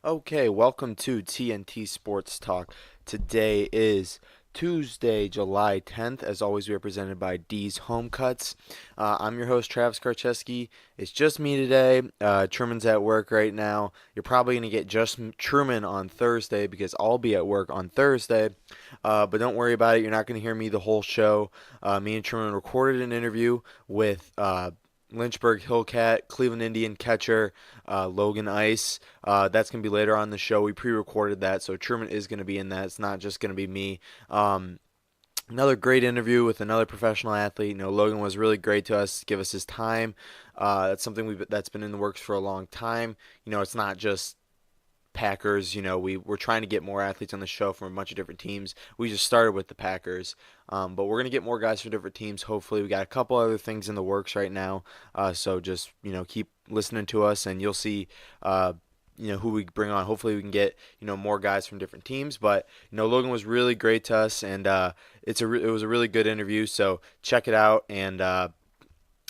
Okay, welcome to TNT Sports Talk. Today is Tuesday, July 10th. As always, we are presented by D's Home Cuts. I'm your host, Travis Karcheski. It's just me today. Truman's at work right now. You're probably going to get just Truman on Thursday because I'll be at work on Thursday. But don't worry about it. You're not going to hear me the whole show. Me and Truman recorded an interview with Lynchburg Hillcat, Cleveland Indian catcher, Logan Ice. That's going to be later on in the show. We pre-recorded that, so Truman is going to be in that. It's not just going to be me. Another great interview with another professional athlete. Logan was really great to us, give us his time. That's something that's been in the works for a long time. It's not just Packers. We're trying to get more athletes on the show from a bunch of different teams. We just started with the Packers, but we're gonna get more guys from different teams. Hopefully, we got a couple other things in the works right now. So just keep listening to us, and you'll see. Who we bring on. Hopefully, we can get more guys from different teams. But Logan was really great to us, and it was a really good interview. So check it out, and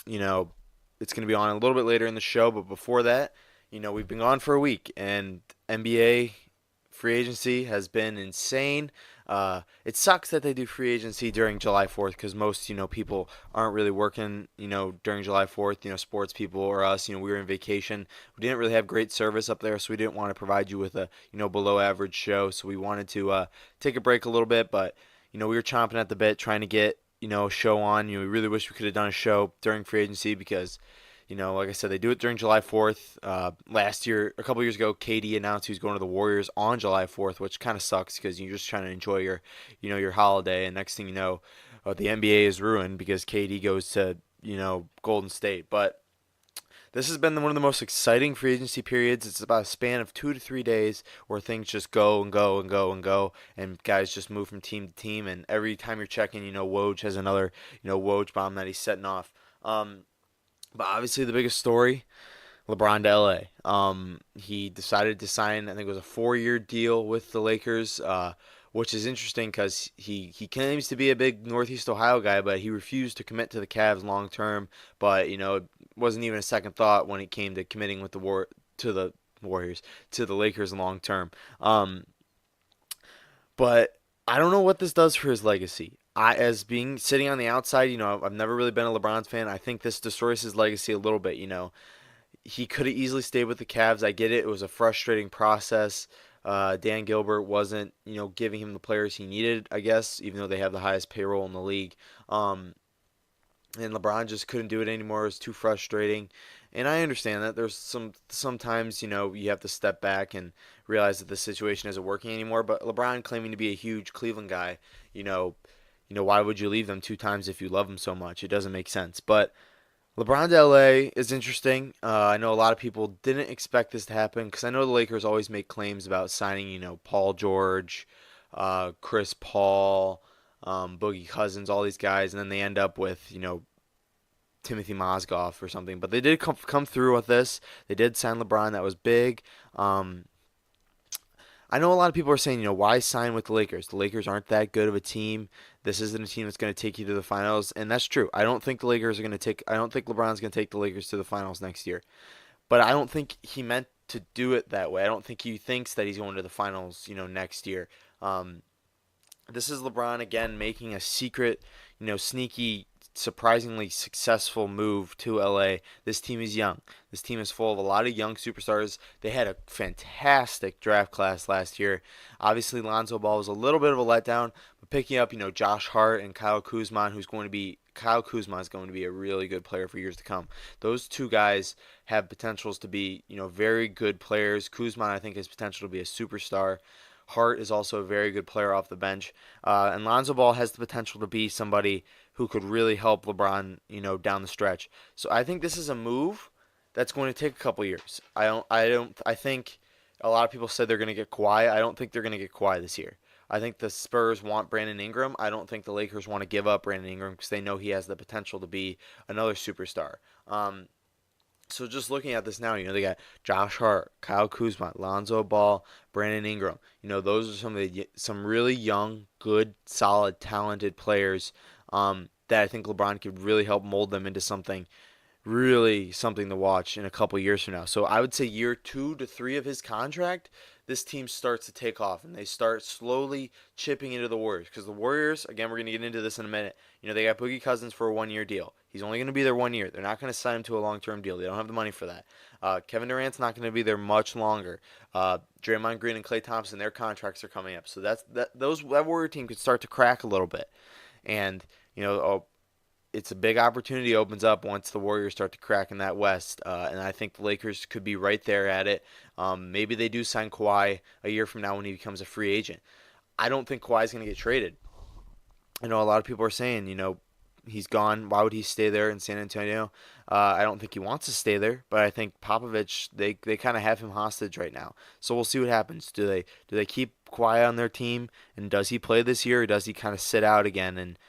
you know, it's going to be on a little bit later in the show. But before that, we've been gone for a week, and NBA free agency has been insane. It sucks that they do free agency during July 4th because most, people aren't really working, during July 4th, sports people or us, we were in vacation. We didn't really have great service up there, so we didn't want to provide you with a, below average show. So we wanted to take a break a little bit, but, we were chomping at the bit trying to get, a show on. We really wish we could have done a show during free agency because like I said, they do it during July 4th. Last year, a couple years ago, KD announced he was going to the Warriors on July 4th, which kind of sucks because you're just trying to enjoy your holiday. And next thing you know, the NBA is ruined because KD goes to, Golden State. But this has been one of the most exciting free agency periods. It's about a span of 2 to 3 days where things just go and go and go and go, and guys just move from team to team. And every time you're checking, Woj has another, Woj bomb that he's setting off. But obviously, the biggest story, LeBron to LA. He decided to sign, I think it was a 4-year deal with the Lakers, which is interesting because he claims to be a big Northeast Ohio guy, but he refused to commit to the Cavs long term. But it wasn't even a second thought when it came to committing with to the Warriors to the Lakers long term. But I don't know what this does for his legacy. As being sitting on the outside, I've never really been a LeBron's fan. I think this destroys his legacy a little bit. He could have easily stayed with the Cavs. I get it. It was a frustrating process. Dan Gilbert wasn't, giving him the players he needed, I guess, even though they have the highest payroll in the league. And LeBron just couldn't do it anymore. It was too frustrating. And I understand that there's sometimes, you have to step back and realize that the situation isn't working anymore. But LeBron claiming to be a huge Cleveland guy, why would you leave them 2 times if you love them so much? It doesn't make sense. But LeBron to LA is interesting. I know a lot of people didn't expect this to happen because I know the Lakers always make claims about signing, Paul George, Chris Paul, Boogie Cousins, all these guys, and then they end up with, Timothy Mozgov or something. But they did come through with this. They did sign LeBron. That was big. I know a lot of people are saying, why sign with the Lakers? The Lakers aren't that good of a team. This isn't a team that's going to take you to the finals, and that's true. I don't think the Lakers are going to take. I don't think LeBron's going to take the Lakers to the finals next year. But I don't think he meant to do it that way. I don't think he thinks that he's going to the finals, next year. Um, this is LeBron again making a secret, sneaky, surprisingly successful move to LA. This team is young. This team is full of a lot of young superstars. They had a fantastic draft class last year. Obviously, Lonzo Ball was a little bit of a letdown, but picking up, Josh Hart and Kyle Kuzma is going to be a really good player for years to come. Those two guys have potentials to be, very good players. Kuzma, I think, has potential to be a superstar. Hart is also a very good player off the bench. And Lonzo Ball has the potential to be somebody who could really help LeBron, down the stretch. So I think this is a move that's going to take a couple years. I think a lot of people said they're going to get Kawhi. I don't think they're going to get Kawhi this year. I think the Spurs want Brandon Ingram. I don't think the Lakers want to give up Brandon Ingram because they know he has the potential to be another superstar. So just looking at this now, they got Josh Hart, Kyle Kuzma, Lonzo Ball, Brandon Ingram. Those are some really young, good, solid, talented players that I think LeBron could really help mold them into something really something to watch in a couple years from now. So I would say year 2 to 3 of his contract, this team starts to take off and they start slowly chipping into the Warriors. Because the Warriors, again, we're going to get into this in a minute. They got Boogie Cousins for a 1 year deal. He's only going to be there 1 year. They're not going to sign him to a long-term deal. They don't have the money for that. Kevin Durant's not going to be there much longer. Draymond Green and Klay Thompson, their contracts are coming up. So that Warrior team could start to crack a little bit. And it's a big opportunity opens up once the Warriors start to crack in that West, and I think the Lakers could be right there at it. Maybe they do sign Kawhi a year from now when he becomes a free agent. I don't think Kawhi's going to get traded. I know a lot of people are saying, he's gone. Why would he stay there in San Antonio? I don't think he wants to stay there, but I think Popovich, they kind of have him hostage right now. So we'll see what happens. Do they keep Kawhi on their team, and does he play this year, or does he kind of sit out again and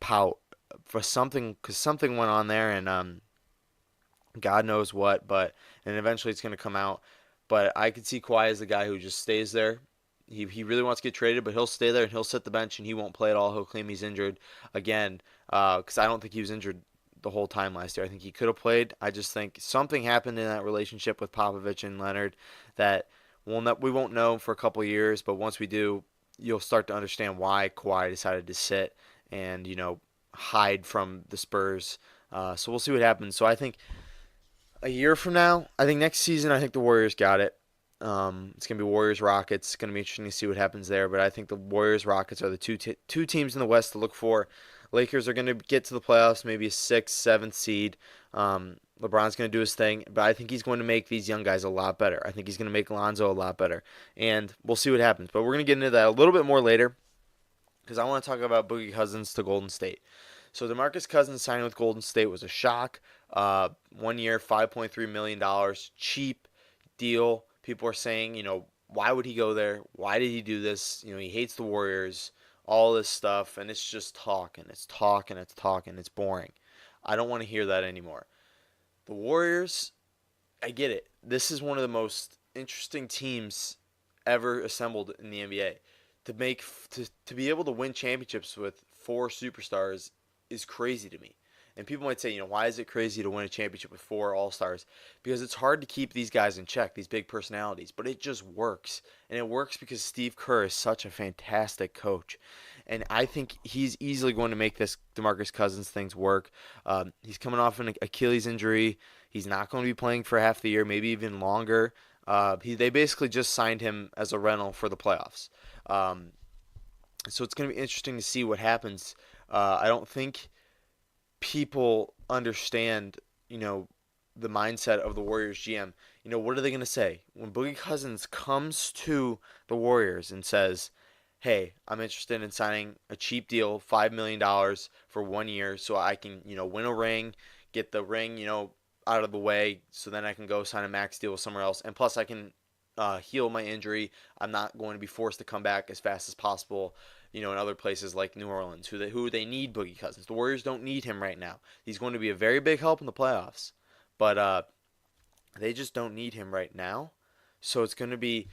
pout for something? Because something went on there, and God knows what. And eventually it's going to come out. But I could see Kawhi as the guy who just stays there. He really wants to get traded, but he'll stay there and he'll sit the bench and he won't play at all. He'll claim he's injured again, because I don't think he was injured the whole time last year. I think he could have played. I just think something happened in that relationship with Popovich and Leonard that we won't know for a couple of years, but once we do, you'll start to understand why Kawhi decided to sit and hide from the Spurs. So we'll see what happens. So I think a year from now, I think next season, I think the Warriors got it. It's going to be Warriors Rockets. It's going to be interesting to see what happens there. But I think the Warriors Rockets are the two teams in the West to look for. Lakers are going to get to the playoffs, maybe a 6th, 7th seed. LeBron's going to do his thing, but I think he's going to make these young guys a lot better. I think he's going to make Lonzo a lot better. And we'll see what happens. But we're going to get into that a little bit more later because I want to talk about Boogie Cousins to Golden State. So DeMarcus Cousins signing with Golden State was a shock. 1 year, $5.3 million, cheap deal. People are saying, why would he go there? Why did he do this? He hates the Warriors, all this stuff, and it's just talk, and it's talk, and it's talk, and it's boring. I don't want to hear that anymore. The Warriors, I get it. This is one of the most interesting teams ever assembled in the NBA. To be able to win championships with 4 superstars is crazy to me. And people might say, why is it crazy to win a championship with 4 All-Stars? Because it's hard to keep these guys in check, these big personalities. But it just works. And it works because Steve Kerr is such a fantastic coach. And I think he's easily going to make this DeMarcus Cousins things work. He's coming off an Achilles injury. He's not going to be playing for half the year, maybe even longer. They basically just signed him as a rental for the playoffs. So it's going to be interesting to see what happens. I don't think people understand, the mindset of the Warriors GM. What are they going to say? When Boogie Cousins comes to the Warriors and says, hey, I'm interested in signing a cheap deal, $5 million for 1 year so I can, win a ring, get the ring, out of the way so then I can go sign a max deal with somewhere else. And plus I can heal my injury. I'm not going to be forced to come back as fast as possible, in other places like New Orleans, who they need Boogie Cousins. The Warriors don't need him right now. He's going to be a very big help in the playoffs, but they just don't need him right now. So it's going to be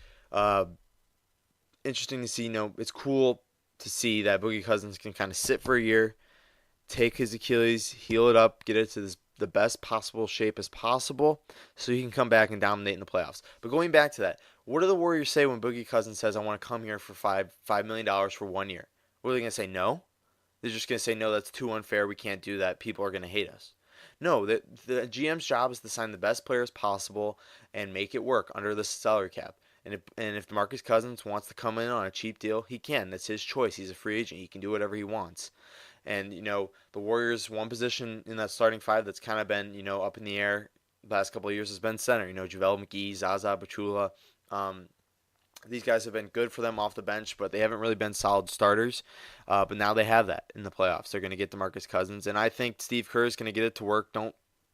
interesting to see. It's cool to see that Boogie Cousins can kind of sit for a year, take his Achilles, heal it up, get it to the best possible shape as possible so he can come back and dominate in the playoffs. But going back to that, what do the Warriors say when Boogie Cousins says, I want to come here for $5 million for 1 year? What are they going to say, no? They're just going to say, no, that's too unfair. We can't do that. People are going to hate us. No, the GM's job is to sign the best players possible and make it work under the salary cap. And if DeMarcus Cousins wants to come in on a cheap deal, he can. That's his choice. He's a free agent. He can do whatever he wants. And, the Warriors' one position in that starting 5 that's kind of been, up in the air the last couple of years has been center. JaVale McGee, Zaza Pachulia. These guys have been good for them off the bench, but they haven't really been solid starters. But now they have that in the playoffs. They're going to get DeMarcus Cousins. And I think Steve Kerr is going to get it to work.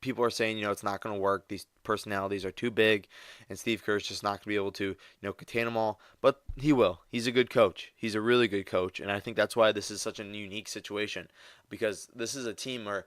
People are saying, it's not going to work. These personalities are too big, and Steve Kerr is just not going to be able to, contain them all. But he will. He's a good coach. He's a really good coach, and I think that's why this is such a unique situation, because this is a team where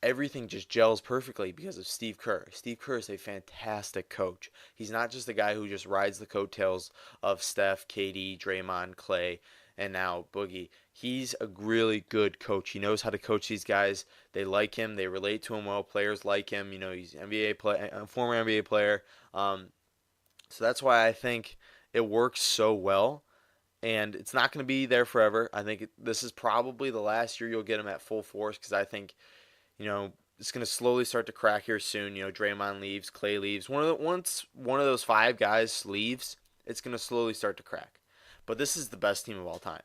everything just gels perfectly because of Steve Kerr. Steve Kerr is a fantastic coach. He's not just a guy who just rides the coattails of Steph, KD, Draymond, Clay, and now Boogie. He's a really good coach. He knows how to coach these guys. They like him. They relate to him well. Players like him. He's NBA play, a former NBA player. So that's why I think it works so well. And it's not going to be there forever. I think this is probably the last year you'll get him at full force because I think it's going to slowly start to crack here soon. Draymond leaves, Clay leaves. Once one of those five guys leaves, it's going to slowly start to crack. But this is the best team of all time.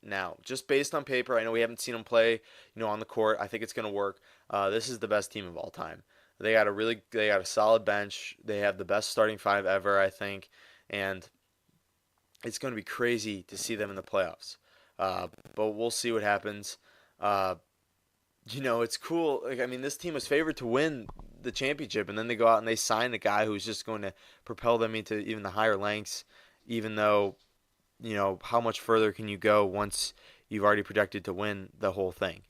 Now, just based on paper, I know we haven't seen them play, on the court. I think it's going to work. This is the best team of all time. They got a solid bench. They have the best starting five ever, I think, and it's going to be crazy to see them in the playoffs. But we'll see what happens. It's cool. This team was favored to win the championship, and then they go out and they sign a guy who's just going to propel them into even the higher lengths, even though, how much further can you go once you've already projected to win the whole thing.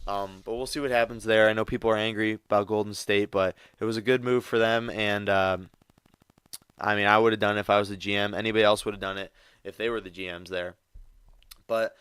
But we'll see what happens there. I know people are angry about Golden State, but it was a good move for them, and I would have done it if I was the GM. Anybody else would have done it if they were the GMs there. But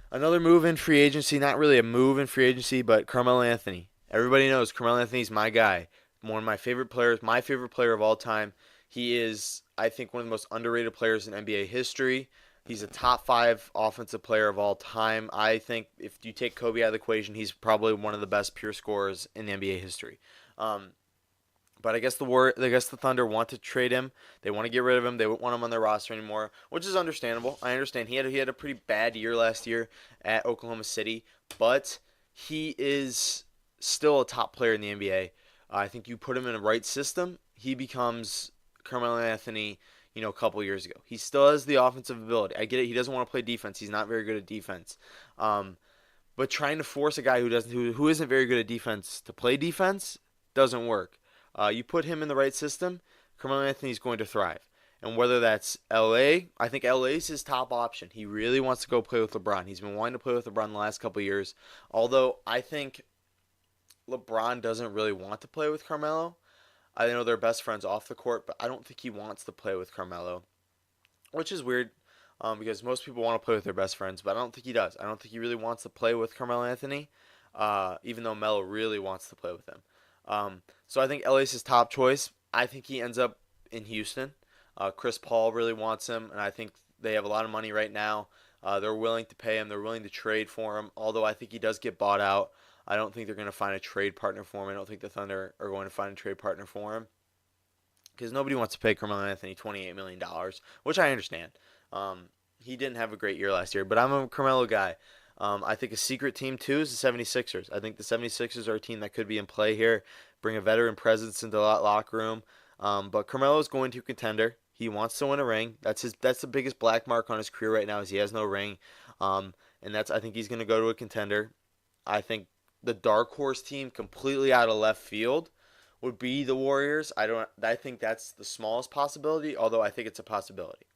another move in free agency, not really a move in free agency, but Carmelo Anthony. Everybody knows Carmelo Anthony's my guy. One of my favorite players, my favorite player of all time. He is, I think, one of the most underrated players in NBA history. He's a top 5 offensive player of all time. I think if you take Kobe out of the equation, he's probably one of the best pure scorers in NBA history. But I guess the Thunder want to trade him. They want to get rid of him. They don't want him on their roster anymore, which is understandable. I understand he had a pretty bad year last year at Oklahoma City, but he is still a top player in the NBA. I think you put him in the right system, he becomes Carmelo Anthony, a couple years ago. He still has the offensive ability. I get it. He doesn't want to play defense. He's not very good at defense. But trying to force a guy who isn't very good at defense to play defense doesn't work. You put him in the right system, Carmelo Anthony's going to thrive. And whether that's LA, I think LA is his top option. He really wants to go play with LeBron. He's been wanting to play with LeBron the last couple of years. Although I think LeBron doesn't really want to play with Carmelo. I know they're best friends off the court, but I don't think he wants to play with Carmelo, which is weird because most people want to play with their best friends, but I don't think he does. I don't think he really wants to play with Carmelo Anthony, even though Melo really wants to play with him. So I think LA's his top choice. I think he ends up in Houston. Chris Paul really wants him, and I think they have a lot of money right now. They're willing to pay him. They're willing to trade for him, although I think he does get bought out. I don't think they're going to find a trade partner for him. I don't think the Thunder are going to find a trade partner for him because nobody wants to pay Carmelo Anthony $28 million, which I understand. He didn't have a great year last year, but I'm a Carmelo guy. I think a secret team, too, is the 76ers. I think the 76ers are a team that could be in play here, bring a veteran presence into the locker room. But Carmelo is going to a contender. He wants to win a ring. That's the biggest black mark on his career right now is he has no ring. And I think he's going to go to a contender. I think the dark horse team completely out of left field would be the Warriors. I think that's the smallest possibility, although I think it's a possibility,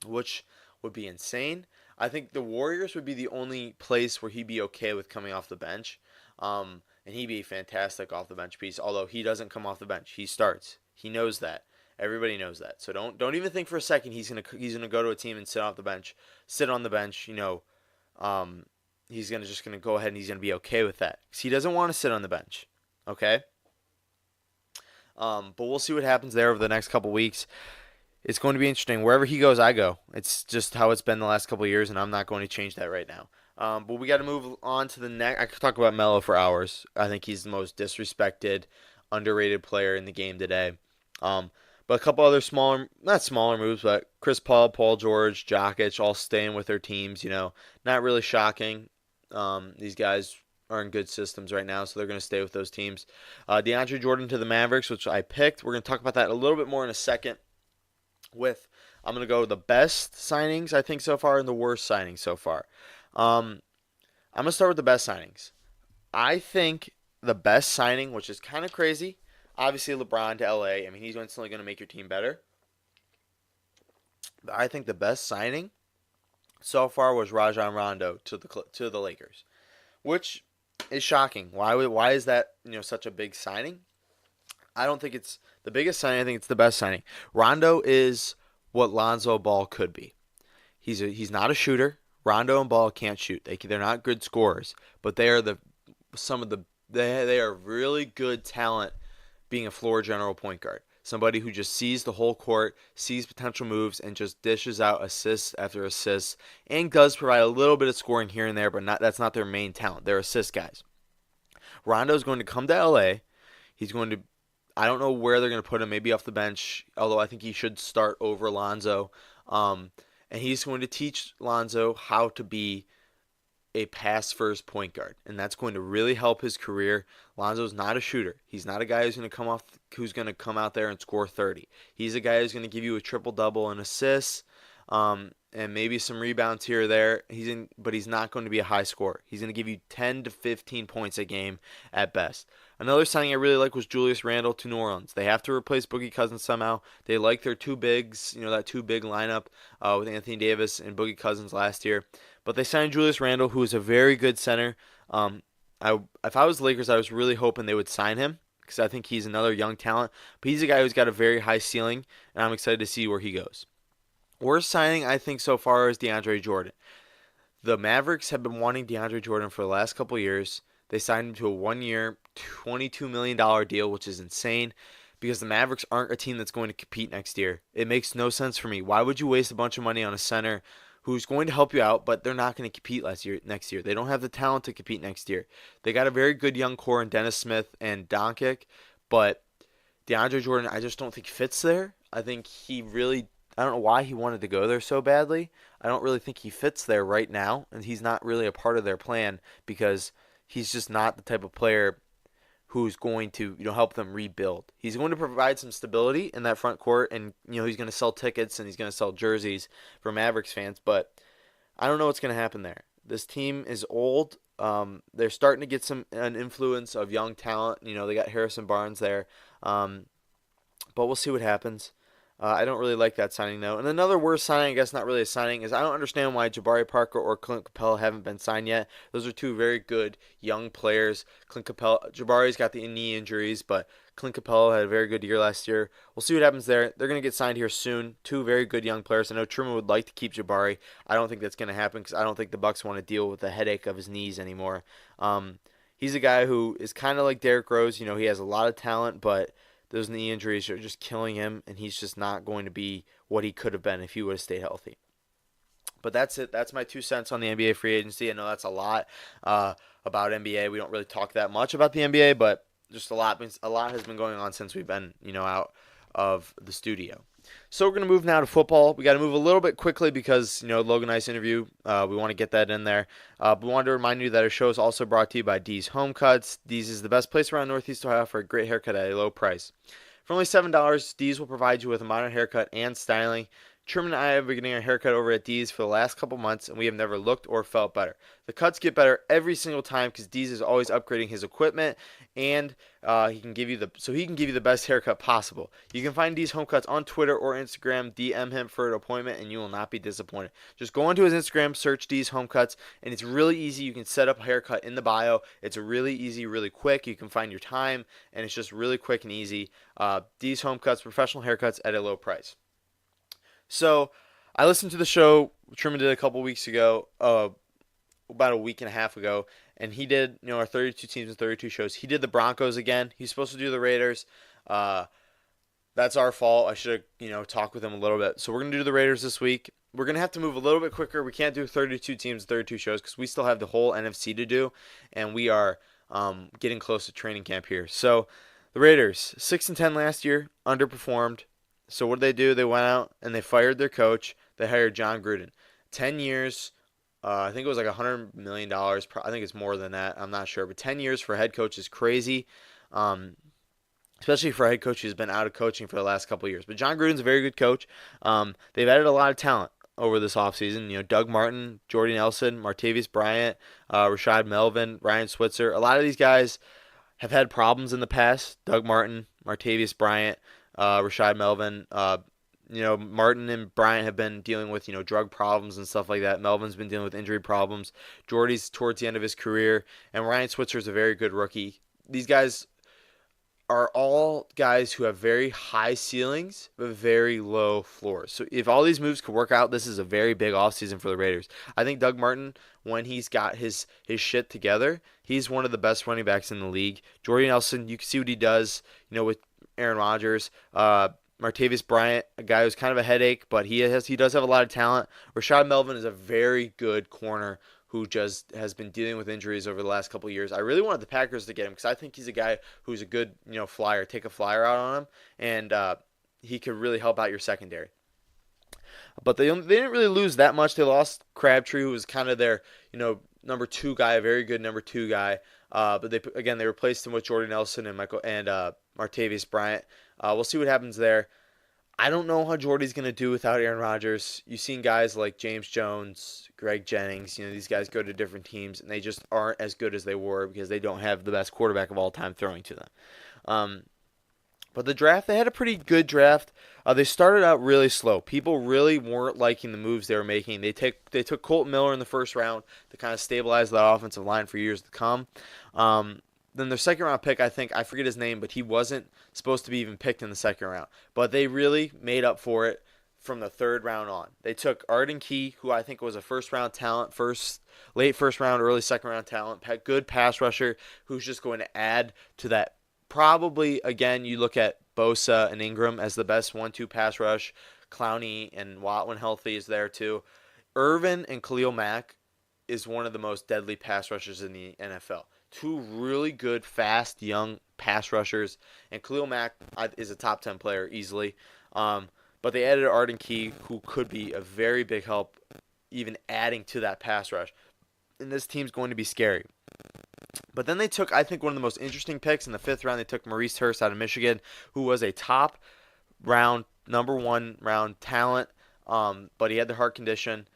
which would be insane. I think the Warriors would be the only place where he'd be okay with coming off the bench. And he'd be fantastic off the bench piece, although he doesn't come off the bench. He starts. He knows that. Everybody knows that. So don't even think for a second he's gonna go to a team and sit on the bench. He's just gonna go ahead and he's gonna be okay with that because he doesn't want to sit on the bench. Okay. But we'll see what happens there over the next couple weeks. It's going to be interesting. Wherever he goes, I go. It's just how it's been the last couple of years, and I'm not going to change that right now. But we got to move on to the next. I could talk about Melo for hours. I think he's the most disrespected, underrated player in the game today. But a couple other not smaller moves, but Chris Paul, Paul George, Jokic all staying with their teams. Not really shocking. These guys are in good systems right now, so they're going to stay with those teams. DeAndre Jordan to the Mavericks, which I picked. We're going to talk about that a little bit more in a second. I'm going to go with the best signings, I think, so far, and the worst signings so far. I'm going to start with the best signings. I think the best signing, which is kind of crazy, obviously LeBron to LA. He's instantly going to make your team better. But I think the best signing so far was Rajon Rondo to the Lakers, which is shocking. Why is that such a big signing? I don't think it's the biggest signing. I think it's the best signing. Rondo is what Lonzo Ball could be. He's not a shooter. Rondo and Ball can't shoot. They're not good scorers, but they are they are really good talent being a floor general point guard. Somebody who just sees the whole court, sees potential moves, and just dishes out assist after assist, and does provide a little bit of scoring here and there, but that's not their main talent. They're assist guys. Rondo is going to come to LA. He's going to, I don't know where they're going to put him, maybe off the bench, although I think he should start over Lonzo. And he's going to teach Lonzo how to be a pass-first point guard, and that's going to really help his career. Lonzo's not a shooter. He's not a guy who's going to come out there and score 30. He's a guy who's going to give you a triple-double and assists, and maybe some rebounds here or there. But he's not going to be a high scorer. He's going to give you 10 to 15 points a game at best. Another signing I really like was Julius Randle to New Orleans. They have to replace Boogie Cousins somehow. They like their two bigs, that two big lineup with Anthony Davis and Boogie Cousins last year. But they signed Julius Randle, who is a very good center. If I was the Lakers, I was really hoping they would sign him because I think he's another young talent. But he's a guy who's got a very high ceiling, and I'm excited to see where he goes. Worst signing, I think, so far is DeAndre Jordan. The Mavericks have been wanting DeAndre Jordan for the last couple of years. They signed him to a 1-year, $22 million deal, which is insane because the Mavericks aren't a team that's going to compete next year. It makes no sense for me. Why would you waste a bunch of money on a center who's going to help you out, but they're not going to compete next year? They don't have the talent to compete next year. They got a very good young core in Dennis Smith and Doncic, but DeAndre Jordan, I just don't think fits there. I think I don't know why he wanted to go there so badly. I don't really think he fits there right now, and he's not really a part of their plan because he's just not the type of player who's going to help them rebuild. He's going to provide some stability in that front court, and he's going to sell tickets and he's going to sell jerseys for Mavericks fans, but I don't know what's going to happen there. This team is old. They're starting to get an influence of young talent. They got Harrison Barnes there, but we'll see what happens. I don't really like that signing, though. And another worst signing, I guess not really a signing, is I don't understand why Jabari Parker or Clint Capella haven't been signed yet. Those are two very good young players. Jabari's got the knee injuries, but Clint Capella had a very good year last year. We'll see what happens there. They're going to get signed here soon. Two very good young players. I know Truman would like to keep Jabari. I don't think that's going to happen because I don't think the Bucks want to deal with the headache of his knees anymore. He's a guy who is kind of like Derrick Rose. He has a lot of talent, but those knee injuries are just killing him, and he's just not going to be what he could have been if he would have stayed healthy. But that's it. That's my 2 cents on the NBA free agency. I know that's a lot about NBA. We don't really talk that much about the NBA, but just a lot has been going on since we've been out of the studio. So we're going to move now to football. We got to move a little bit quickly because, Logan Ice Interview, we want to get that in there. But we wanted to remind you that our show is also brought to you by D's Home Cuts. D's is the best place around Northeast Ohio for a great haircut at a low price. For only $7, D's will provide you with a modern haircut and styling. Truman and I have been getting our haircut over at D's for the last couple months, and we have never looked or felt better. The cuts get better every single time because D's is always upgrading his equipment, and he can give you the best haircut possible. You can find D's Home Cuts on Twitter or Instagram. DM him for an appointment, and you will not be disappointed. Just go onto his Instagram, search D's Home Cuts, and it's really easy. You can set up a haircut in the bio. It's really easy, really quick. You can find your time, and it's just really quick and easy. D's Home Cuts, professional haircuts at a low price. So I listened to the show Truman did a couple weeks ago, about a week and a half ago, and he did, our 32 teams and 32 shows. He did the Broncos again. He's supposed to do the Raiders. That's our fault. I should have, talked with him a little bit. So we're going to do the Raiders this week. We're going to have to move a little bit quicker. We can't do 32 teams and 32 shows because we still have the whole NFC to do, and we are getting close to training camp here. So the Raiders, 6-10 last year, underperformed. So what did they do? They went out and they fired their coach. They hired John Gruden. 10 years, I think it was like $100 million. I think it's more than that. I'm not sure. But 10 years for a head coach is crazy, especially for a head coach who's been out of coaching for the last couple of years. But John Gruden's a very good coach. They've added a lot of talent over this offseason. Doug Martin, Jordy Nelson, Martavis Bryant, Rashad Melvin, Ryan Switzer. A lot of these guys have had problems in the past. Doug Martin, Martavis Bryant, Rashad Melvin, Martin and Bryant have been dealing with, drug problems and stuff like that. Melvin's been dealing with injury problems. Jordy's towards the end of his career, and Ryan Switzer is a very good rookie. These guys are all guys who have very high ceilings but very low floors. So if all these moves could work out, this is a very big offseason for the Raiders. I think Doug Martin, when he's got his shit together, he's one of the best running backs in the league. Jordy Nelson, you can see what he does, with Aaron Rodgers. Martavis Bryant, a guy who's kind of a headache, but he does have a lot of talent. Rashad Melvin is a very good corner who just has been dealing with injuries over the last couple of years. I really wanted the Packers to get him because I think he's a guy who's a good, flyer. Take a flyer out on him, and he could really help out your secondary. But they didn't really lose that much. They lost Crabtree, who was kind of their, number two guy, a very good number two guy. But they replaced him with Jordy Nelson and Martavis Bryant. We'll see what happens there. I don't know how Jordy's going to do without Aaron Rodgers. You've seen guys like James Jones, Greg Jennings. These guys go to different teams, and they just aren't as good as they were because they don't have the best quarterback of all time throwing to them. But the draft, they had a pretty good draft. They started out really slow. People really weren't liking the moves they were making. They took Colton Miller in the first round to kind of stabilize that offensive line for years to come. Then their second round pick, I forget his name, but he wasn't supposed to be even picked in the second round. But they really made up for it from the third round on. They took Arden Key, who I think was a first round talent, late first round, early second round talent, good pass rusher, who's just going to add to that. Probably, again, you look at Bosa and Ingram as the best 1-2 pass rush. Clowney and Watt, when healthy, is there too. Irvin and Khalil Mack is one of the most deadly pass rushers in the NFL. Two really good, fast, young pass rushers. And Khalil Mack is a top 10 player easily. But they added Arden Key, who could be a very big help, even adding to that pass rush. And this team's going to be scary. But then they took, I think, one of the most interesting picks in the fifth round. They took Maurice Hurst out of Michigan, who was a top round, number one round talent, but he had the heart condition.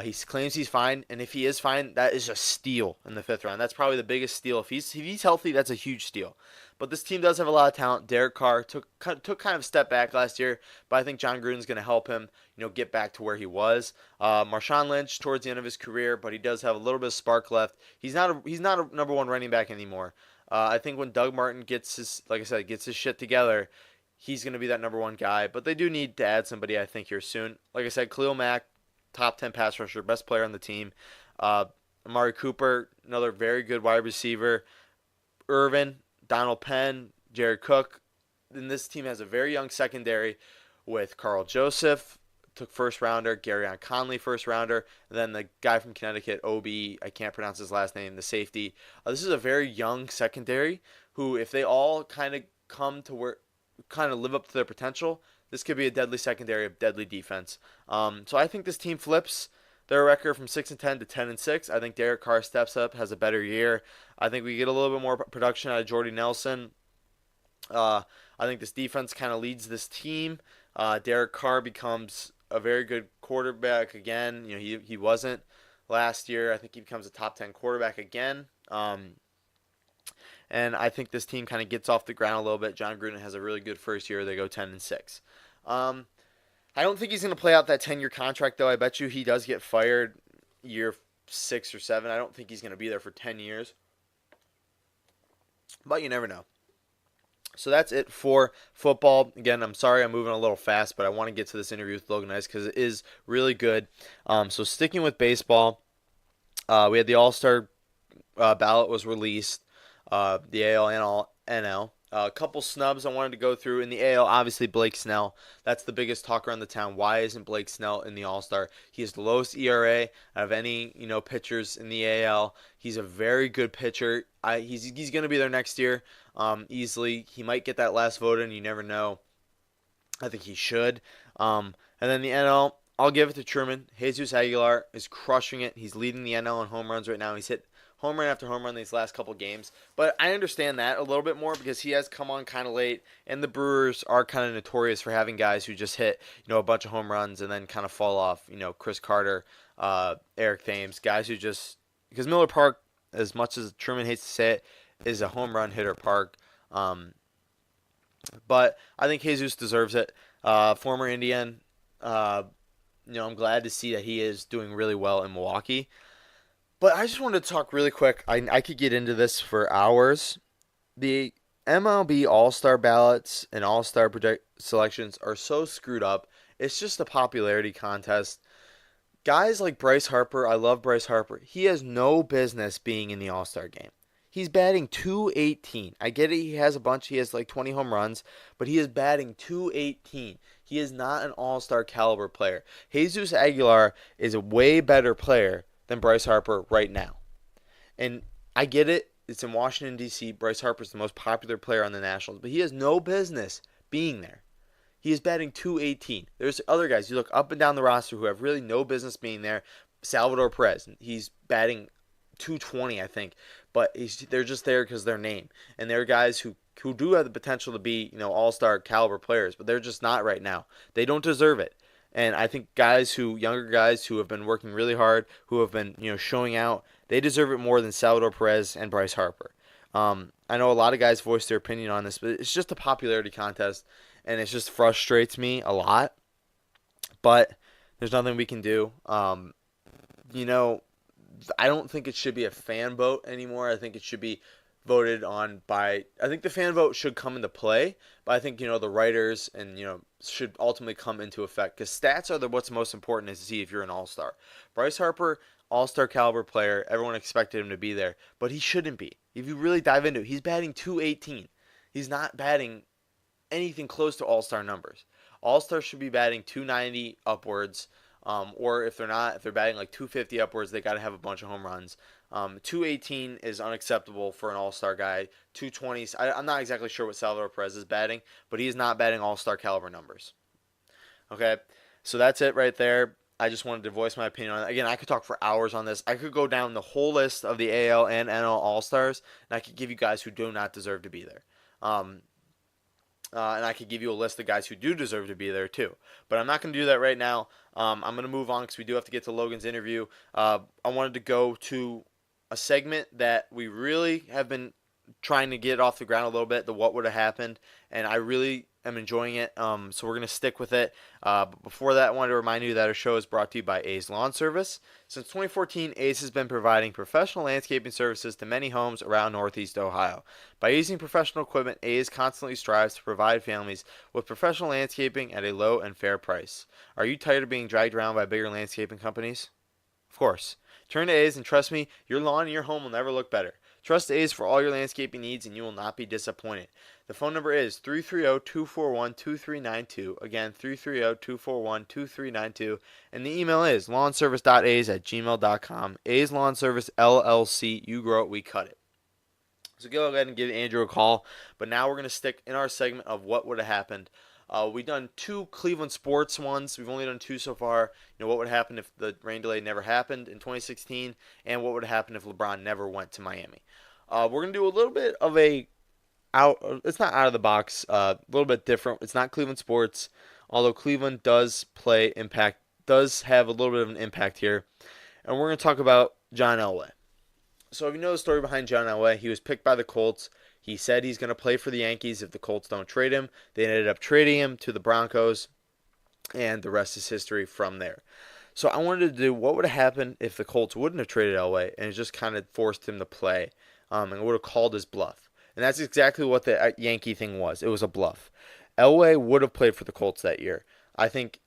He claims he's fine, and if he is fine, that is a steal in the fifth round. That's probably the biggest steal. If he's healthy, that's a huge steal. But this team does have a lot of talent. Derek Carr took kind of a step back last year, but I think John Gruden's going to help him, get back to where he was. Marshawn Lynch towards the end of his career, but he does have a little bit of spark left. He's not a number one running back anymore. I think when Doug Martin gets his shit together, he's going to be that number one guy. But they do need to add somebody, I think, here soon. Like I said, Khalil Mack, top 10 pass rusher, best player on the team. Amari Cooper, another very good wide receiver. Irvin, Donald Penn, Jared Cook. Then this team has a very young secondary with Carl Joseph, took first rounder, Garyon Conley, first rounder, and then the guy from Connecticut, Obi, I can't pronounce his last name, the safety. This is a very young secondary who, if they all kind of live up to their potential, this could be a deadly secondary, a deadly defense. So I think this team flips their record from 6-10 to 10-6. I think Derek Carr steps up, has a better year. I think we get a little bit more production out of Jordy Nelson. I think this defense kind of leads this team. Derek Carr becomes a very good quarterback again. He wasn't last year. I think he becomes a top 10 quarterback again. And I think this team kind of gets off the ground a little bit. John Gruden has a really good first year. They go 10-6. I don't think he's going to play out that 10-year contract, though. I bet you he does get fired year 6 or 7. I don't think he's going to be there for 10 years. But you never know. So that's it for football. Again, I'm sorry I'm moving a little fast, but I want to get to this interview with Logan Ice because it is really good. So sticking with baseball, we had the All-Star ballot was released, the AL and NL. A couple snubs I wanted to go through. In the AL, obviously Blake Snell. That's the biggest talk around the town. Why isn't Blake Snell in the All-Star? He has the lowest ERA out of any pitchers in the AL. He's a very good pitcher. He's going to be there next year easily. He might get that last vote in. You never know. I think he should. And then the NL, I'll give it to Truman. Jesus Aguilar is crushing it. He's leading the NL in home runs right now. He's hit home run after home run these last couple games. But I understand that a little bit more because he has come on kind of late, and the Brewers are kind of notorious for having guys who just hit, a bunch of home runs and then kind of fall off. Chris Carter, Eric Thames, guys who just – because Miller Park, as much as Truman hates to say it, is a home run hitter park. But I think Jesus deserves it. Former Indian, I'm glad to see that he is doing really well in Milwaukee. But I just wanted to talk really quick. I could get into this for hours. The MLB All-Star ballots and All-Star project selections are so screwed up. It's just a popularity contest. Guys like Bryce Harper, I love Bryce Harper. He has no business being in the All-Star game. He's batting 218. I get it, he has like 20 home runs, but he is batting 218. He is not an All-Star caliber player. Jesus Aguilar is a way better player than Bryce Harper right now. And I get it. It's in Washington, D.C. Bryce Harper's the most popular player on the Nationals, but he has no business being there. He is batting 218. There's other guys. You look up and down the roster who have really no business being there. Salvador Perez, he's batting 220, I think, but they're just there because their name. And they're guys who do have the potential to be, all-star caliber players, but they're just not right now. They don't deserve it. And I think younger guys who have been working really hard, who have been, showing out, they deserve it more than Salvador Perez and Bryce Harper. I know a lot of guys voice their opinion on this, but it's just a popularity contest, and it just frustrates me a lot. But there's nothing we can do. I don't think it should be a fan vote anymore. I think it should be voted on by. I think the fan vote should come into play, but I think the writers and should ultimately come into effect because stats are what's most important is to see if you're an all-star. Bryce Harper, all-star caliber player. Everyone expected him to be there, but he shouldn't be. If you really dive into it, he's batting 218. He's not batting anything close to all-star numbers. All-stars should be batting 290 upwards. Or if they're batting like 250 upwards, they got to have a bunch of home runs. 218 is unacceptable for an all-star guy. 220s, I'm not exactly sure what Salvador Perez is batting, but he's not batting all-star caliber numbers. Okay, so that's it right there. I just wanted to voice my opinion on it. Again, I could talk for hours on this. I could go down the whole list of the AL and NL All-Stars, and I could give you guys who do not deserve to be there. And I could give you a list of guys who do deserve to be there too. But I'm not going to do that right now. I'm going to move on because we do have to get to Logan's interview. I wanted to go to a segment that we really have been trying to get off the ground a little bit, the what would have happened, and I really am enjoying it, so we're going to stick with it. But before that, I wanted to remind you that our show is brought to you by A's Lawn Service. Since 2014, A's has been providing professional landscaping services to many homes around Northeast Ohio. By using professional equipment, A's constantly strives to provide families with professional landscaping at a low and fair price. Are you tired of being dragged around by bigger landscaping companies? Of course. Turn to A's and trust me, your lawn and your home will never look better. Trust A's for all your landscaping needs and you will not be disappointed. The phone number is 330-241-2392. Again, 330-241-2392. And the email is lawnservice.a's@gmail.com. A's Lawn Service LLC. You grow it, we cut it. So go ahead and give Andrew a call. But now we're going to stick in our segment of what would have happened. We've done 2 Cleveland sports ones. We've only done 2 so far. What would happen if the rain delay never happened in 2016, and what would happen if LeBron never went to Miami. We're going to do a little bit of it's not out of the box, a little bit different. It's not Cleveland sports, although Cleveland does have a little bit of an impact here. And we're going to talk about John Elway. So if you know the story behind John Elway, he was picked by the Colts. He said he's going to play for the Yankees if the Colts don't trade him. They ended up trading him to the Broncos, and the rest is history from there. So I wanted to do what would have happened if the Colts wouldn't have traded Elway and just kind of forced him to play and would have called his bluff. And that's exactly what the Yankee thing was. It was a bluff. Elway would have played for the Colts that year. I think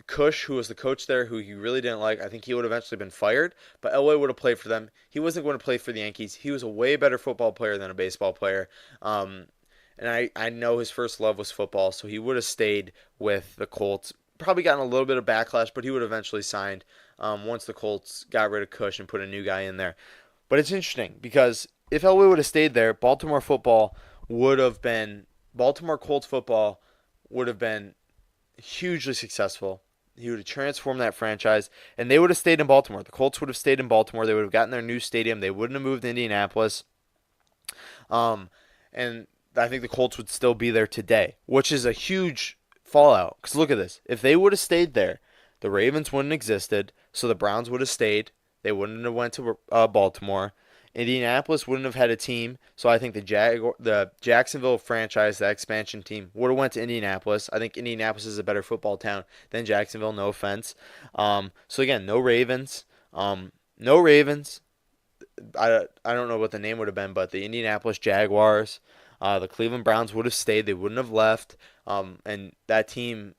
Cush, who was the coach there, who he really didn't like, I think he would have eventually been fired, but Elway would have played for them. He wasn't going to play for the Yankees. He was a way better football player than a baseball player. And I know his first love was football, so he would have stayed with the Colts. Probably gotten a little bit of backlash, but he would have eventually signed once the Colts got rid of Cush and put a new guy in there. But it's interesting because if Elway would have stayed there, Baltimore Colts football would have been hugely successful. He would have transformed that franchise, and they would have stayed in Baltimore. The Colts would have stayed in Baltimore. They would have gotten their new stadium. They wouldn't have moved to Indianapolis. And I think the Colts would still be there today, which is a huge fallout. Because look at this. If they would have stayed there, the Ravens wouldn't have existed, so the Browns would have stayed. They wouldn't have went to Baltimore. Indianapolis wouldn't have had a team, so I think the Jacksonville franchise, that expansion team, would have went to Indianapolis. I think Indianapolis is a better football town than Jacksonville, no offense. So again, no Ravens. I don't know what the name would have been, but the Indianapolis Jaguars. The Cleveland Browns would have stayed. They wouldn't have left. And that team,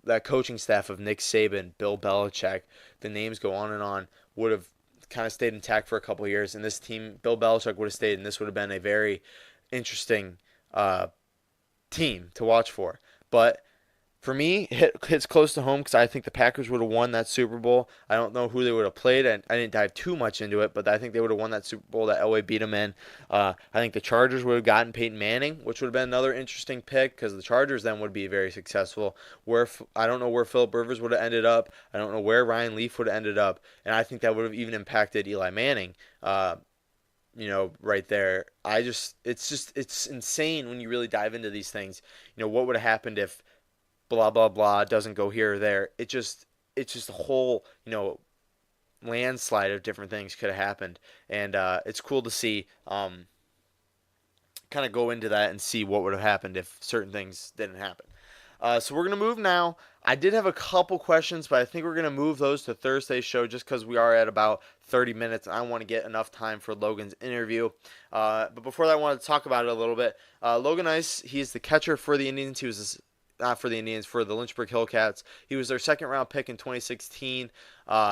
that coaching staff of Nick Saban, Bill Belichick, the names go on and on, would have kind of stayed intact for a couple of years. And this team, Bill Belichick would have stayed, and this would have been a very interesting team to watch for. But for me, hits close to home because I think the Packers would have won that Super Bowl. I don't know who they would have played, and I didn't dive too much into it, but I think they would have won that Super Bowl that Elway beat them in. I think the Chargers would have gotten Peyton Manning, which would have been another interesting pick because the Chargers then would be very successful. I don't know where Philip Rivers would have ended up. I don't know where Ryan Leaf would have ended up, and I think that would have even impacted Eli Manning. Right there. It's insane when you really dive into these things. What would have happened if blah blah blah doesn't go here or there. It's just a whole landslide of different things could have happened, and it's cool to see kind of go into that and see what would have happened if certain things didn't happen. So we're gonna move now. I did have a couple questions, but I think we're gonna move those to Thursday's show just because we are at about 30 minutes. I want to get enough time for Logan's interview. But before that, I wanted to talk about it a little bit. Logan Ice, he's the catcher for the Indians. He was not for the Indians, for the Lynchburg Hillcats. He was their second-round pick in 2016.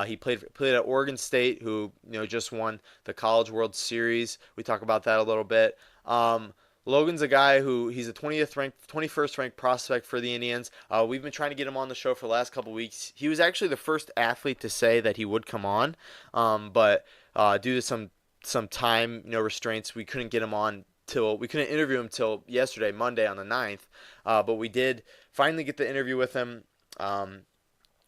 He played at Oregon State, who just won the College World Series. We talk about that a little bit. Logan's a guy who he's a 21st ranked prospect for the Indians. We've been trying to get him on the show for the last couple weeks. He was actually the first athlete to say that he would come on, but due to some time restraints, we couldn't get him on. We couldn't interview him till yesterday, Monday on the 9th, but we did finally get the interview with him.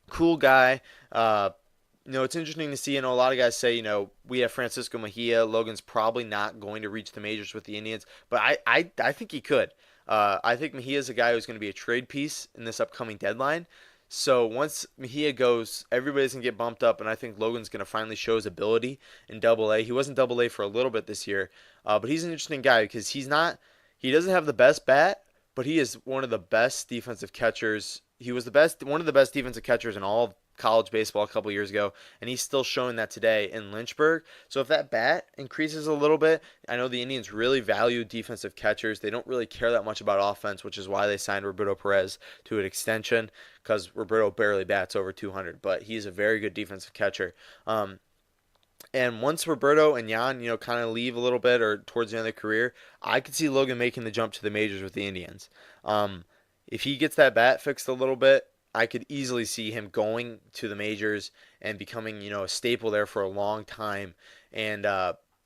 Cool guy. It's interesting to see. A lot of guys say, we have Francisco Mejia. Logan's probably not going to reach the majors with the Indians, but I think he could. I think Mejia is a guy who's going to be a trade piece in this upcoming deadline. So once Mejia goes, everybody's going to get bumped up, and I think Logan's going to finally show his ability in Double-A. He wasn't Double-A for a little bit this year, but he's an interesting guy because he doesn't have the best bat, but he is one of the best defensive catchers. He was one of the best defensive catchers in all of college baseball a couple years ago, and he's still showing that today in Lynchburg. So if that bat increases a little bit, I know the Indians really value defensive catchers. They don't really care that much about offense, which is why they signed Roberto Perez to an extension, because Roberto barely bats over 200, but he's a very good defensive catcher. And once Roberto and Jan, kind of leave a little bit or towards the end of their career, I could see Logan making the jump to the majors with the Indians. If he gets that bat fixed a little bit, I could easily see him going to the majors and becoming, a staple there for a long time, and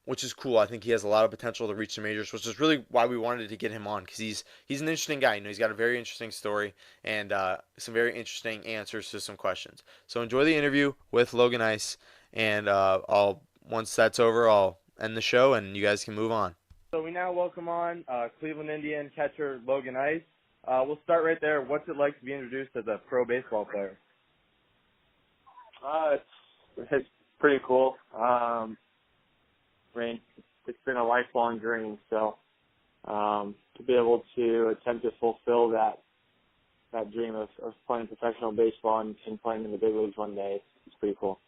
which is cool. I think he has a lot of potential to reach the majors, which is really why we wanted to get him on, because he's an interesting guy. He's got a very interesting story and some very interesting answers to some questions. So enjoy the interview with Logan Ice, and once that's over, I'll end the show and you guys can move on. So we now welcome on Cleveland Indian catcher Logan Ice. We'll start right there. What's it like to be introduced as a pro baseball player? It's pretty cool. It's been a lifelong dream, so to be able to attempt to fulfill that dream of playing professional baseball and playing in the big leagues one day, it's pretty cool.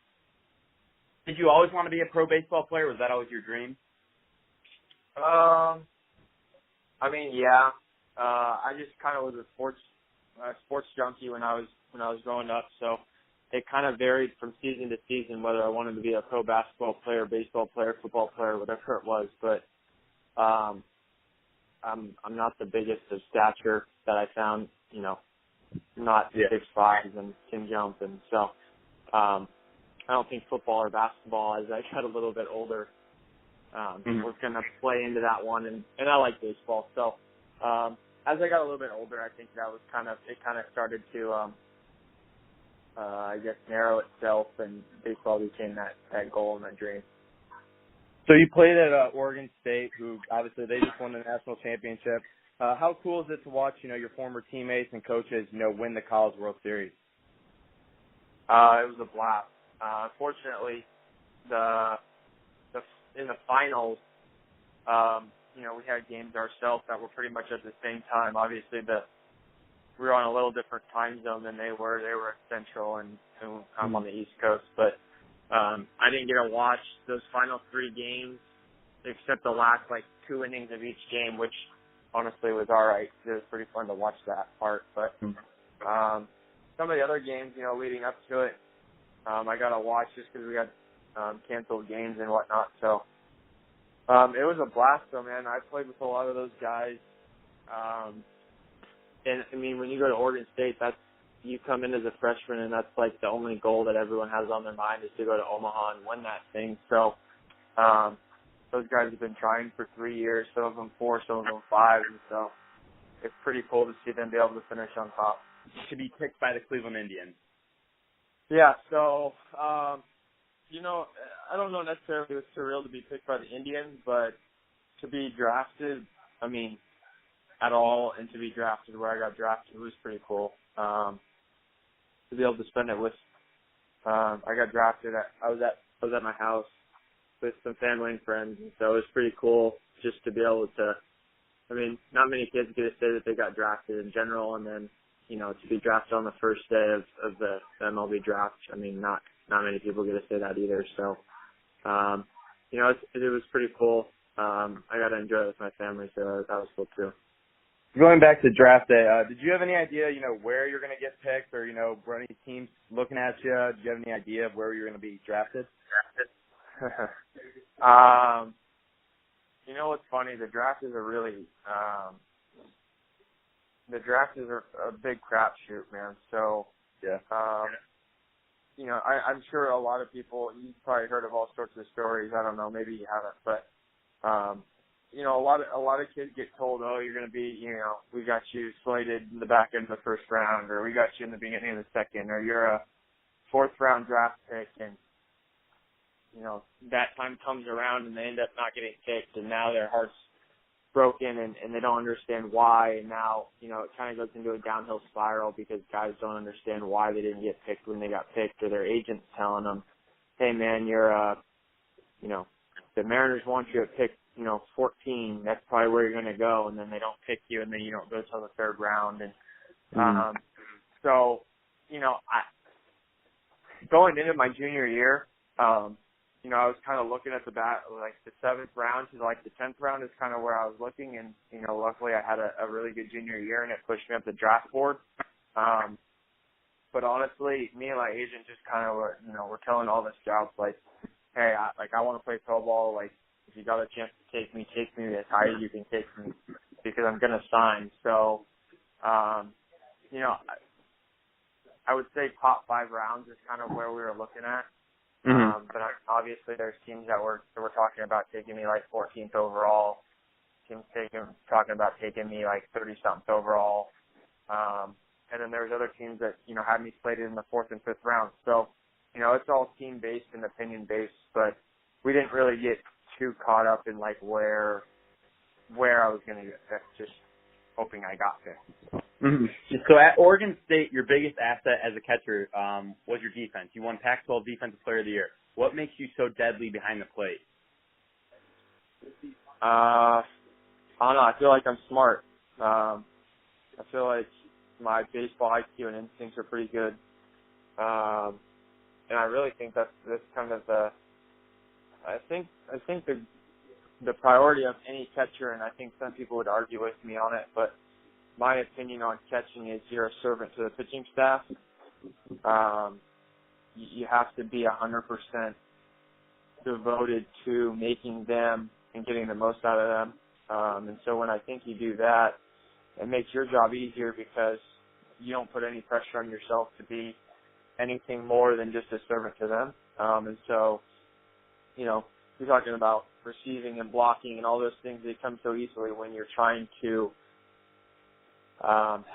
Did you always want to be a pro baseball player? Was that always your dream? Yeah. I just kind of was a sports junkie when I was growing up, so it kind of varied from season to season whether I wanted to be a pro basketball player, baseball player, football player, whatever it was. But I'm not the biggest of stature that I found, not 6'5" and can jump, and so I don't think football or basketball, as I got a little bit older, was going to play into that one, and I like baseball, so. As I got a little bit older, I think that was kind of started to, narrow itself, and baseball became that goal and that dream. So you played at Oregon State, who obviously they just won the national championship. How cool is it to watch, your former teammates and coaches, win the College World Series? It was a blast. Unfortunately, in the finals, we had games ourselves that were pretty much at the same time. Obviously, we were on a little different time zone than they were. They were at Central, and I'm on the East Coast. But I didn't get to watch those final three games, except the last 2 innings of each game, which honestly was all right. It was pretty fun to watch that part. But some of the other games, leading up to it, I got to watch just because we got canceled games and whatnot. So it was a blast, though, man. I played with a lot of those guys. And, I mean, when you go to Oregon State, you come in as a freshman, and that's like the only goal that everyone has on their mind is to go to Omaha and win that thing. So those guys have been trying for 3 years, some of them 4, some of them 5, and so it's pretty cool to see them be able to finish on top. To be picked by the Cleveland Indians. Yeah, so, I don't know necessarily it was surreal to be picked by the Indians, but to be drafted, I mean, at all, and to be drafted where I got drafted was pretty cool. To be able to spend it with, I got drafted I was at my house with some family and friends, and so it was pretty cool just to be able to, I mean, not many kids get to say that they got drafted in general, and then, to be drafted on the first day of the MLB draft, I mean, not many people get to say that either, so, it was pretty cool. I got to enjoy it with my family, so that was cool too. Going back to draft day, did you have any idea, where you're going to get picked or, were any teams looking at you? Did you have any idea of where you're going to be drafted? What's funny? The draft is a big crapshoot, man. So, yeah. I'm sure a lot of people, you've probably heard of all sorts of stories. I don't know, maybe you haven't, but, a lot of kids get told, oh, you're going to be, we got you slated in the back end of the first round, or we got you in the beginning of the second, or you're a 4th round draft pick, and, that time comes around and they end up not getting picked, and now their heart's broken and they don't understand why, and now, it kind of goes into a downhill spiral because guys don't understand why they didn't get picked when they got picked, or their agent's telling them, hey man, you're, the Mariners want you at pick, 14, that's probably where you're going to go, and then they don't pick you, and then you don't go till the 3rd round, and, so, going into my junior year, I was kind of looking at the 7th round to the 10th round is kind of where I was looking, and, luckily I had a really good junior year, and it pushed me up the draft board. But honestly, me and my agent just kind of were, we're telling all the scouts, hey, I want to play pro ball, if you got a chance to take me as high as you can take me, because I'm going to sign. So, I would say top 5 rounds is kind of where we were looking at. But obviously there's teams that were talking about taking me 14th overall, teams talking about taking me 30-something overall. And then there's other teams that, had me slated in the 4th and 5th round. So, it's all team-based and opinion-based, but we didn't really get too caught up in where I was going to get picked, just hoping I got picked. So at Oregon State, your biggest asset as a catcher was your defense. You won Pac-12 Defensive Player of the Year. What makes you so deadly behind the plate? I don't know. I feel like I'm smart. I feel like my baseball IQ and instincts are pretty good. And I really think that's kind of I think the priority of any catcher, and I think some people would argue with me on it, but my opinion on catching is you're a servant to the pitching staff. You have to be 100% devoted to making them and getting the most out of them. And so when I think you do that, it makes your job easier because you don't put any pressure on yourself to be anything more than just a servant to them. And so, you're talking about receiving and blocking and all those things that come so easily when you're trying to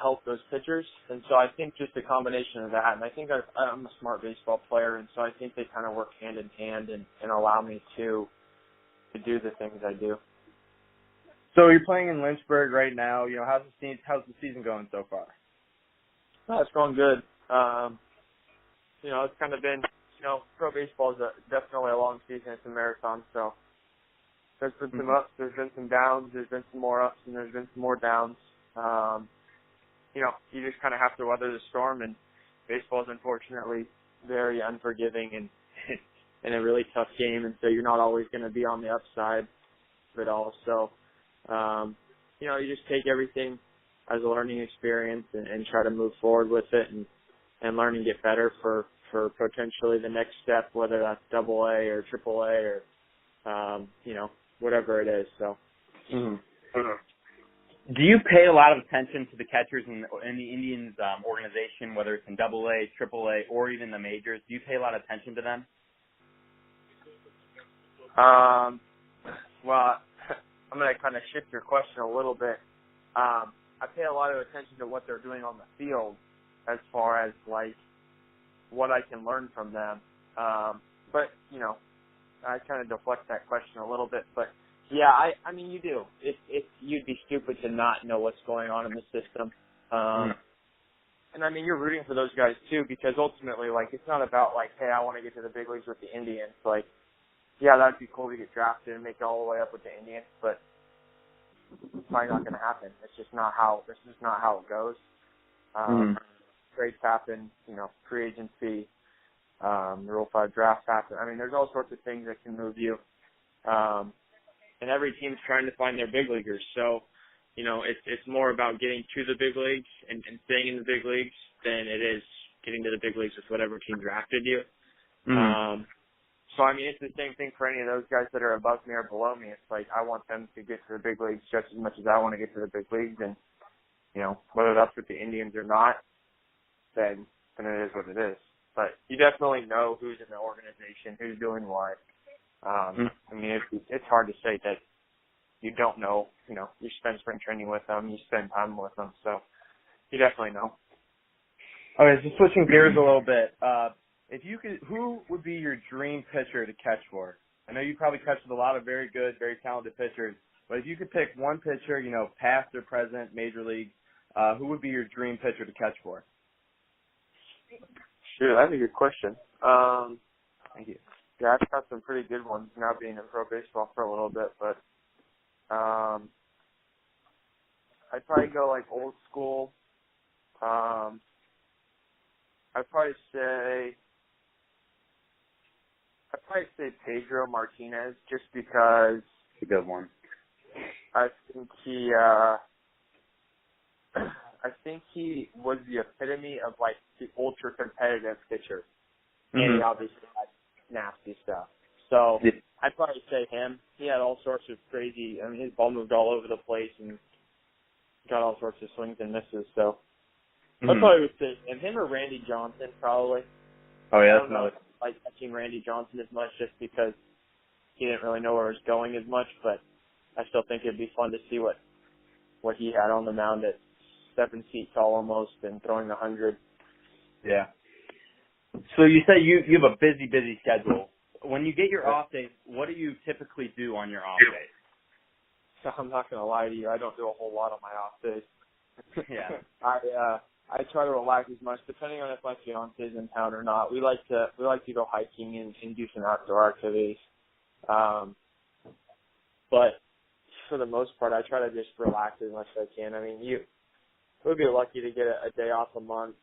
help those pitchers. And so I think just a combination of that, and I think I'm a smart baseball player, and so I think they kind of work hand in hand and allow me to do the things I do. So you're playing in Lynchburg right now. How's the season going so far? It's going good. It's kind of been, pro baseball is definitely a long season. It's a marathon, so there's been some ups, there's been some downs, there's been some more ups, and there's been some more downs. You just kind of have to weather the storm, and baseball is unfortunately very unforgiving and a really tough game, and so you're not always going to be on the upside of it all. So, you just take everything as a learning experience and try to move forward with it and learn and get better for potentially the next step, whether that's double A or triple A or, whatever it is. So. Mm-hmm. Do you pay a lot of attention to the catchers in the Indians organization, whether it's in double A, triple A, or even the majors? Do you pay a lot of attention to them? Well, I'm going to kind of shift your question a little bit. I pay a lot of attention to what they're doing on the field as far as, like, what I can learn from them. But, I kind of deflect that question a little bit. But, yeah, I mean, you do. You'd be stupid to not know what's going on in the system. And, I mean, you're rooting for those guys, too, because ultimately, like, it's not about, like, hey, I want to get to the big leagues with the Indians. Like, yeah, that'd be cool to get drafted and make it all the way up with the Indians, but it's probably not going to happen. This is not how it goes. Trades happen, free agency, Rule 5 drafts happen. I mean, there's all sorts of things that can move you. And every team's trying to find their big leaguers. So, it's more about getting to the big leagues and staying in the big leagues than it is getting to the big leagues with whatever team drafted you. So, I mean, it's the same thing for any of those guys that are above me or below me. It's like I want them to get to the big leagues just as much as I want to get to the big leagues. And, whether that's with the Indians or not, then it is what it is. But you definitely know who's in the organization, who's doing what. I mean, it's hard to say that you don't know. You spend spring training with them, you spend time with them, so you definitely know. Okay, so switching gears a little bit. If you could, who would be your dream pitcher to catch for? I know you probably catch with a lot of very good, very talented pitchers, but if you could pick one pitcher, past or present, major league, who would be your dream pitcher to catch for? Sure, that's a good question. Thank you. Yeah, I've got some pretty good ones now being in pro baseball for a little bit, but I'd probably go like old school. I'd probably say Pedro Martinez, just because It's a good one. I think he was the epitome of like the ultra competitive pitcher, and he obviously had nasty stuff. So I'd probably say him. He had all sorts of crazy. I mean, his ball moved all over the place and got all sorts of swings and misses. So I probably would say him or Randy Johnson probably. Oh yeah, I don't know if I like catching Randy Johnson as much just because he didn't really know where it was going as much, but I still think it'd be fun to see what he had on the mound at 7 feet tall almost and throwing 100. Yeah. So you said you have a busy schedule. When you get your off days, what do you typically do on your off days? So I'm not going to lie to you. I don't do a whole lot on my off days. Yeah. I try to relax as much, depending on if my fiance's in town or not. We like to go hiking and do some outdoor activities. But for the most part, I try to just relax as much as I can. I mean, you would be lucky to get a day off a month.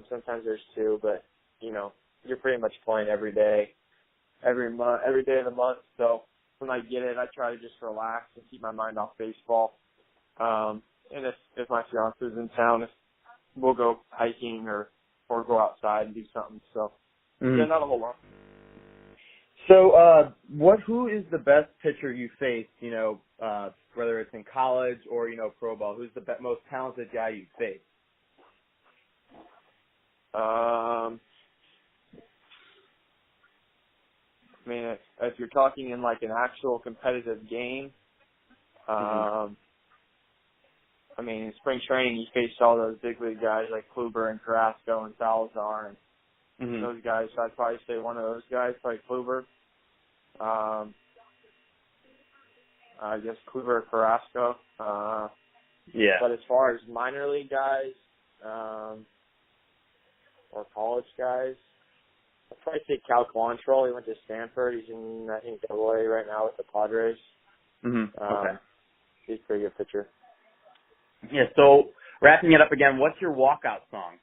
Sometimes there's 2, but you're pretty much playing every day, every day of the month. So when I get it, I try to just relax and keep my mind off baseball. And if my fiance's in town, we'll go hiking or go outside and do something. So yeah, not a whole lot. So who is the best pitcher you faced? Whether it's in college or pro ball, who's the most talented guy you faced? I mean, if you're talking in like an actual competitive game, I mean, in spring training, you faced all those big league guys like Kluber and Carrasco and Salazar and those guys. So I'd probably say one of those guys, probably Kluber. I guess Kluber or Carrasco. Yeah. But as far as minor league guys or college guys, I'd probably say Cal Quantrill. He went to Stanford. He's in, I think, AA right now with the Padres. Okay. He's a pretty good pitcher. Yeah, so wrapping it up again, what's your walkout song?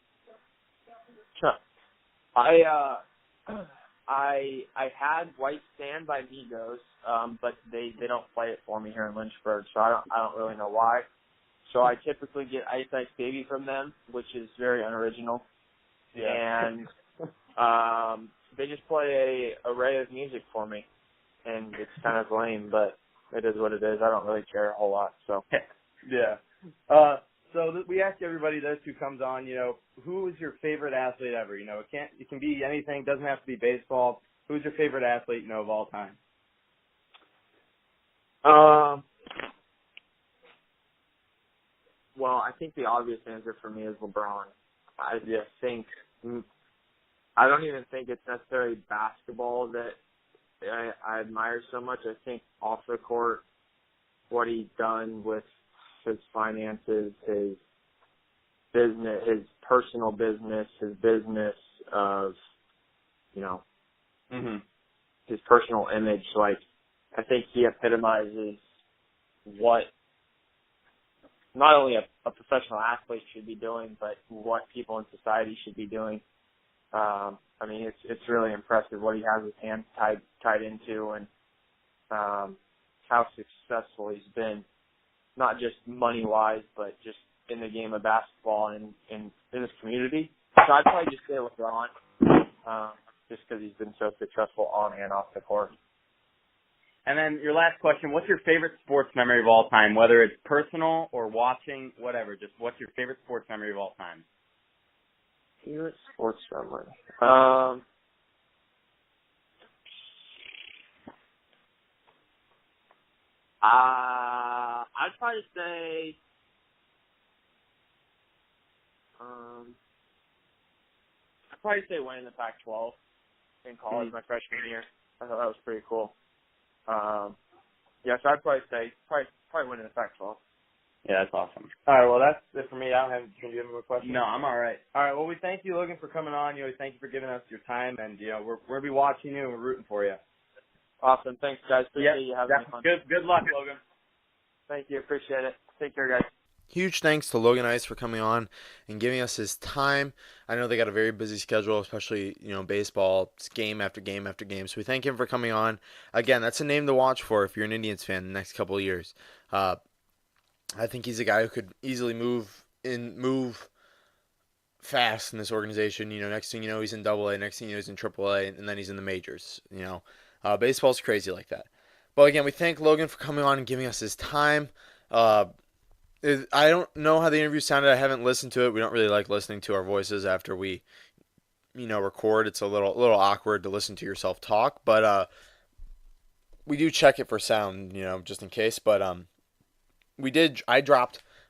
I I had White Sand by Migos, but they don't play it for me here in Lynchburg, so I don't really know why. So I typically get Ice Ice Baby from them, which is very unoriginal. Yeah. And they just play a array of music for me, and it's kind of lame, but it is what it is. I don't really care a whole lot. So Yeah. We ask everybody this who comes on, who is your favorite athlete ever? It can be anything, doesn't have to be baseball. Who's your favorite athlete, of all time? Well, I think the obvious answer for me is LeBron. I just think I don't even think it's necessarily basketball that I admire so much. I think off the court, what he's done with his finances, his business, his personal business, his business of, his personal image. Like, I think he epitomizes what not only a professional athlete should be doing, but what people in society should be doing. I mean, it's really impressive what he has his hands tied into, and how successful he's been, not just money-wise, but just in the game of basketball and in his community. So I'd probably just say LeBron, just because he's been so successful on and off the court. And then your last question, what's your favorite sports memory of all time, whether it's personal or watching, whatever, just what's your favorite sports memory of all time? Favorite sports memory? I'd probably say winning the Pac-12 in college my freshman year. I thought that was pretty cool. So I'd probably say winning the Pac-12. Yeah, that's awesome. All right, well, that's it for me. I don't have. Can you have more questions? No, I'm all right. All right, well, we thank you, Logan, for coming on. Thank you for giving us your time, and we're gonna be watching you and we're rooting for you. Awesome, thanks, guys. Appreciate you having me on. Good luck, Logan. Thank you, appreciate it. Take care, guys. Huge thanks to Logan Ice for coming on and giving us his time. I know they got a very busy schedule, especially, baseball. It's game after game after game. So we thank him for coming on. Again, that's a name to watch for if you're an Indians fan the next couple of years. I think he's a guy who could easily move fast in this organization. Next thing you know, he's in AA. Next thing you know, he's in AAA, and then he's in the majors. Baseball's crazy like that. But again, we thank Logan for coming on and giving us his time. I don't know how the interview sounded. I haven't listened to it. We don't really like listening to our voices after we, record. It's a little awkward to listen to yourself talk, but we do check it for sound, just in case. But I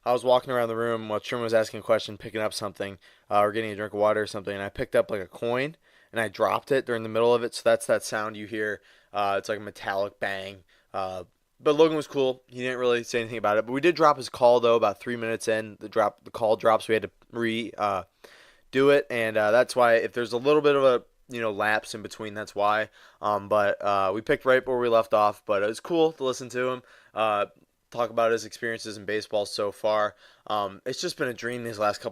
was walking around the room while Truman was asking a question, picking up something, or getting a drink of water or something, and I picked up like a coin, and I dropped it during the middle of it. So that's that sound you hear. It's like a metallic bang. But Logan was cool. He didn't really say anything about it. But we did drop his call, though, about 3 minutes in. The call dropped, so we had to do it. And that's why, if there's a little bit of a lapse in between, that's why. But we picked right where we left off. But it was cool to listen to him talk about his experiences in baseball so far. It's just been a dream these last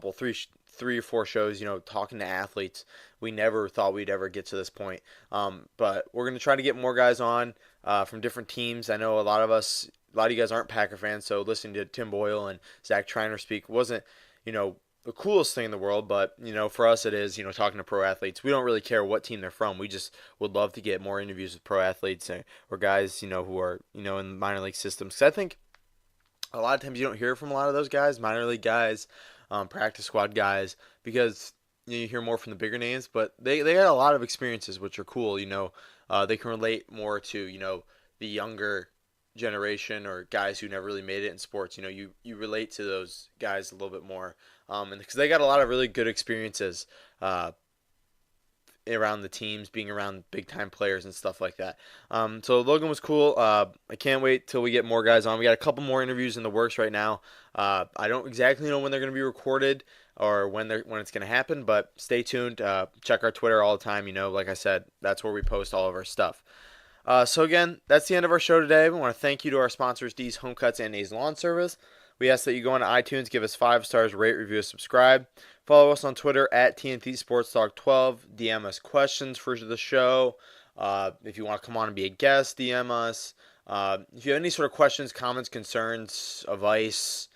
three or four shows, talking to athletes. We never thought we'd ever get to this point. But we're going to try to get more guys on from different teams. I know a lot of you guys aren't Packer fans, so listening to Tim Boyle and Zach Triner speak wasn't, the coolest thing in the world, but, for us it is, talking to pro athletes. We don't really care what team they're from. We just would love to get more interviews with pro athletes or guys, who are, in the minor league systems. Because I think a lot of times you don't hear from a lot of those guys, minor league guys, practice squad guys, because you hear more from the bigger names, but they got a lot of experiences, which are cool. They can relate more to, the younger generation or guys who never really made it in sports. You relate to those guys a little bit more, and because they got a lot of really good experiences around the teams, being around big time players and stuff like that. So Logan was cool. I can't wait till we get more guys on. We got a couple more interviews in the works right now. I don't exactly know when they're going to be recorded or when it's going to happen, but stay tuned. Check our Twitter all the time. Like I said, that's where we post all of our stuff. So again, that's the end of our show today. We want to thank you to our sponsors, D's Home Cuts and A's Lawn Service. We ask that you go on iTunes, give us 5 stars, rate, review, subscribe. Follow us on Twitter at TNT Sports Talk 12. DM us questions for the show. If you want to come on and be a guest, DM us. If you have any sort of questions, comments, concerns, advice,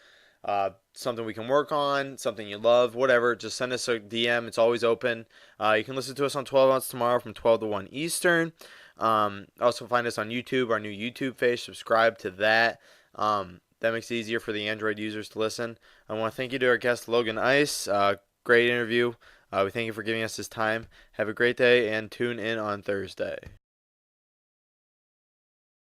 something we can work on, something you love, whatever, just send us a DM. It's always open. You can listen to us on 12 Ounce tomorrow from 12 to 1 Eastern. Also find us on YouTube, our new YouTube page. Subscribe to that. That makes it easier for the Android users to listen. I want to thank you to our guest, Logan Ice. Great interview. We thank you for giving us this time. Have a great day and tune in on Thursday.